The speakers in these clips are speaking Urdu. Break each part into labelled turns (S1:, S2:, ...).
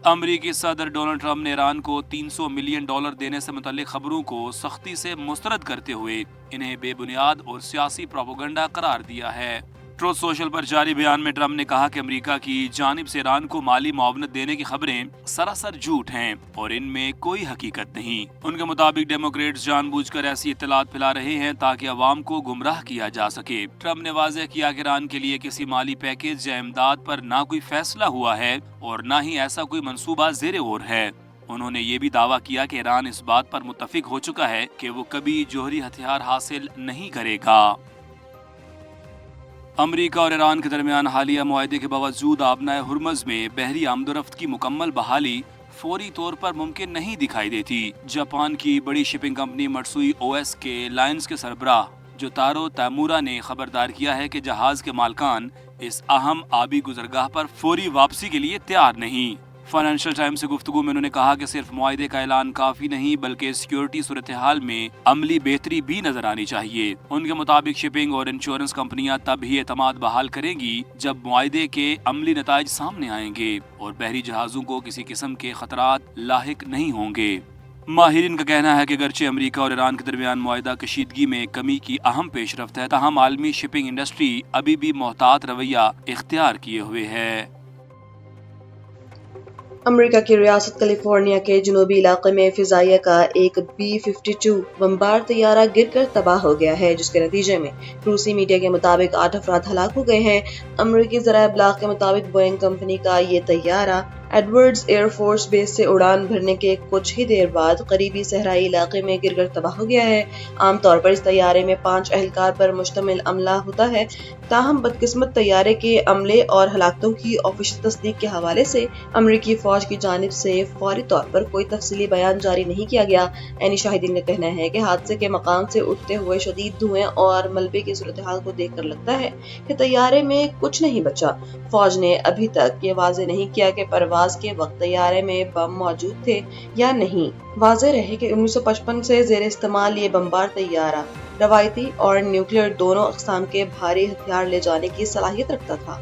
S1: امریکی صدر ڈونلڈ ٹرمپ نے ایران کو $300 ملین دینے سے متعلق خبروں کو سختی سے مسترد کرتے ہوئے انہیں بے بنیاد اور سیاسی پروپیگنڈا قرار دیا ہے۔ ٹروتھ سوشل پر جاری بیان میں ٹرمپ نے کہا کہ امریکہ کی جانب سے ایران کو مالی معاونت دینے کی خبریں سراسر جھوٹ ہیں اور ان میں کوئی حقیقت نہیں۔ ان کے مطابق ڈیموکریٹس جان بوجھ کر ایسی اطلاعات پھیلا رہے ہیں تاکہ عوام کو گمراہ کیا جا سکے۔ ٹرمپ نے واضح کیا کہ ایران کے لیے کسی مالی پیکیج یا امداد پر نہ کوئی فیصلہ ہوا ہے اور نہ ہی ایسا کوئی منصوبہ زیر غور ہے۔ انہوں نے یہ بھی دعویٰ کیا کہ ایران اس بات پر متفق ہو چکا ہے کہ وہ کبھی جوہری ہتھیار حاصل نہیں کرے گا۔ امریکہ اور ایران کے درمیان حالیہ معاہدے کے باوجود آبنائے ہرمز میں بحری آمد و رفت کی مکمل بحالی فوری طور پر ممکن نہیں دکھائی دیتی۔ جاپان کی بڑی شپنگ کمپنی مٹسوئی OS کے لائنز کے سربراہ جوتارو تامورا نے خبردار کیا ہے کہ جہاز کے مالکان اس اہم آبی گزرگاہ پر فوری واپسی کے لیے تیار نہیں۔ فائنینشل ٹائمز سے گفتگو میں انہوں نے کہا کہ صرف معاہدے کا اعلان کافی نہیں بلکہ سیکیورٹی صورتحال میں عملی بہتری بھی نظر آنی چاہیے۔ ان کے مطابق شپنگ اور انشورنس کمپنیاں تب ہی اعتماد بحال کریں گی جب معاہدے کے عملی نتائج سامنے آئیں گے اور بحری جہازوں کو کسی قسم کے خطرات لاحق نہیں ہوں گے۔ ماہرین کا کہنا ہے کہ اگرچہ امریکہ اور ایران کے درمیان معاہدہ کشیدگی میں کمی کی اہم پیش رفت ہے، تاہم عالمی شپنگ انڈسٹری ابھی بھی محتاط رویہ اختیار کیے ہوئے ہے۔
S2: امریکہ کی ریاست کیلیفورنیا کے جنوبی علاقے میں فضائیہ کا ایک B-52 بمبار طیارہ گر کر تباہ ہو گیا ہے، جس کے نتیجے میں روسی میڈیا کے مطابق 8 افراد ہلاک ہو گئے ہیں۔ امریکی ذرائع ابلاغ کے مطابق بوئنگ کمپنی کا یہ طیارہ ایڈورڈز ایئر فورس بیس سے اڑان بھرنے کے کچھ ہی دیر بعد قریبی صحرائی علاقے میں گر کر تباہ ہو گیا ہے۔ عام طور پر اس طیارے میں 5 اہلکار پر مشتمل عملہ ہوتا ہے، تاہم بدقسمت طیارے کے عملے اور ہلاکتوں کی آفیشل تصدیق کے حوالے سے امریکی فوج کی جانب سے فوری طور پر کوئی تفصیلی بیان جاری نہیں کیا گیا۔ عینی شاہدین کا کہنا ہے کہ حادثے کے مقام سے اٹھتے ہوئے شدید دھوئیں اور ملبے کی صورتحال کو دیکھ کر لگتا ہے کہ طیارے میں کچھ نہیں بچا۔ فوج نے ابھی تک یہ واضح نہیں کیا کہ پرواز کے وقت طیارے میں بم موجود تھے یا نہیں۔ واضح رہے کہ 1955 سے زیر استعمال یہ بمبار طیارہ روایتی اور نیوکلیئر دونوں اقسام کے بھاری ہتھیار لے جانے کی صلاحیت رکھتا تھا۔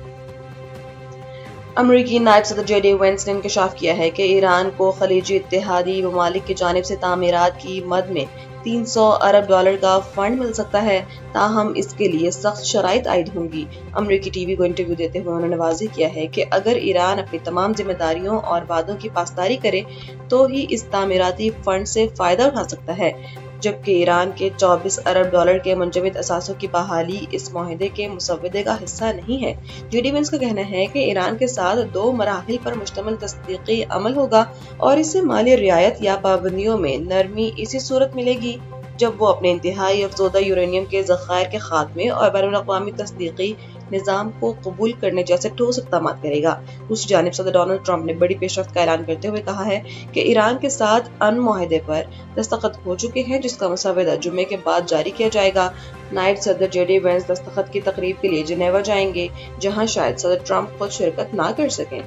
S2: امریکی نائب صدر JD وینس نے انکشاف کیا ہے کہ ایران کو خلیجی اتحادی ممالک کی جانب سے تعمیرات کی مد میں $300 ارب کا فنڈ مل سکتا ہے، تاہم اس کے لیے سخت شرائط عائد ہوں گی۔ امریکی ٹی وی کو انٹرویو دیتے ہوئے انہوں نے واضح کیا ہے کہ اگر ایران اپنی تمام ذمہ داریوں اور وعدوں کی پاسداری کرے تو ہی اس تعمیراتی فنڈ سے فائدہ اٹھا سکتا ہے، جبکہ ایران کے $24 ارب کے منجمد اثاثوں کی بحالی اس معاہدے کے مسودے کا حصہ نہیں ہے۔ JD وینس کا کہنا ہے کہ ایران کے ساتھ 2 مراحل پر مشتمل تصدیقی عمل ہوگا اور اس سے مالی رعایت یا پابندیوں میں نرمی اسی صورت ملے گی جب وہ اپنے انتہائی افزودہ یورینیم کے ذخائر کے خاتمے اور بین الاقوامی تصدیقی نظام کو قبول کرنے جیسے ٹھوس اقدامات کرے گا۔ دوسری جانب صدر ڈونلڈ ٹرمپ نے بڑی پیش رفت کا اعلان کرتے ہوئے کہا ہے کہ ایران کے ساتھ معاہدے پر دستخط ہو چکے ہیں، جس کا مسودہ جمعے کے بعد جاری کیا جائے گا۔ نائب صدر JD وینس دستخط کی تقریب کے لیے جنیوا جائیں گے، جہاں شاید صدر ٹرمپ خود شرکت نہ کر سکیں۔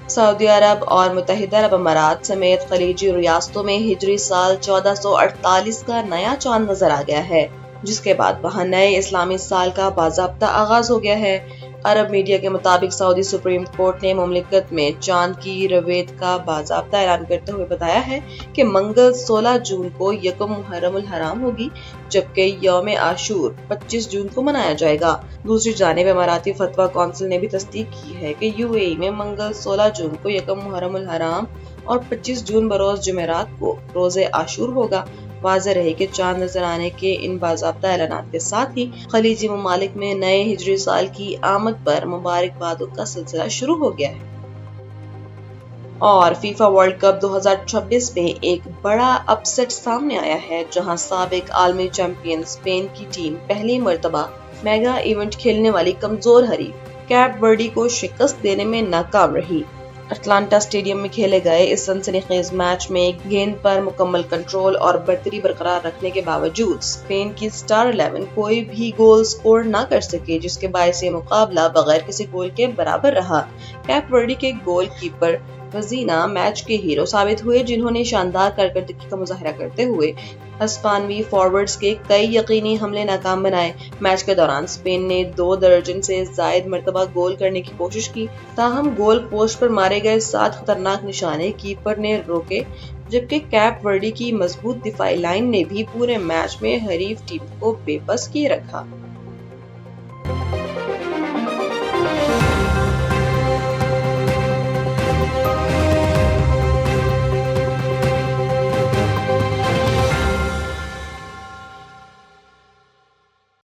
S2: سعودی عرب اور متحدہ عرب امارات سمیت خلیجی ریاستوں میں ہجری سال 1448 کا نیا چاند نظر آ گیا ہے، جس کے بعد وہاں نئے اسلامی سال کا باضابطہ آغاز ہو گیا ہے۔ عرب میڈیا کے مطابق سعودی سپریم کورٹ نے مملکت میں چاند کی رویت کا باضابطہ اعلان کرتے ہوئے بتایا ہے کہ منگل 16 جون کو یکم محرم الحرام ہوگی، جبکہ یوم عاشور 25 جون کو منایا جائے گا۔ دوسری جانب اماراتی فتویٰ کونسل نے بھی تصدیق کی ہے کہ UAE میں منگل 16 جون کو یکم محرم الحرام اور 25 جون بروز جمعرات کو روز عاشور ہوگا۔ واضح رہے کہ چاند نظر آنے کے ان باضابطہ اعلانات کے ساتھ ہی خلیجی ممالک میں نئے ہجری سال کی آمد پر مبارکبادوں کا سلسلہ شروع ہو گیا ہے۔ اور فیفا ورلڈ کپ 2026 میں ایک بڑا اپ سیٹ سامنے آیا ہے، جہاں سابق عالمی چیمپئن اسپین کی ٹیم پہلی مرتبہ میگا ایونٹ کھیلنے والی کمزور حریف کیپ ورڈی کو شکست دینے میں ناکام رہی۔ اٹلانٹا اسٹیڈیم میں کھیلے گئے اس سنسنی خیز میچ میں گیند پر مکمل کنٹرول اور برتری برقرار رکھنے کے باوجود اسپین کی سٹار 11 کوئی بھی گول سکور نہ کر سکے، جس کے باعث یہ مقابلہ بغیر کسی گول کے برابر رہا۔ کیپ ورڈی کے گول کیپر وزینا میچ کے ہیرو ثابت ہوئے، جنہوں نے شاندار کارکردگی کا مظاہرہ کرتے ہوئے ہسپانوی فارورڈز کے کئی یقینی حملے ناکام بنائے۔ میچ کے دوران اسپین نے 2 درجن سے زائد مرتبہ گول کرنے کی کوشش کی، تاہم گول پوسٹ پر مارے گئے 7 خطرناک نشانے کیپر نے روکے، جبکہ کیپ ورڈی کی مضبوط دفاعی لائن نے بھی پورے میچ میں حریف ٹیم کو بے بس کیے رکھا۔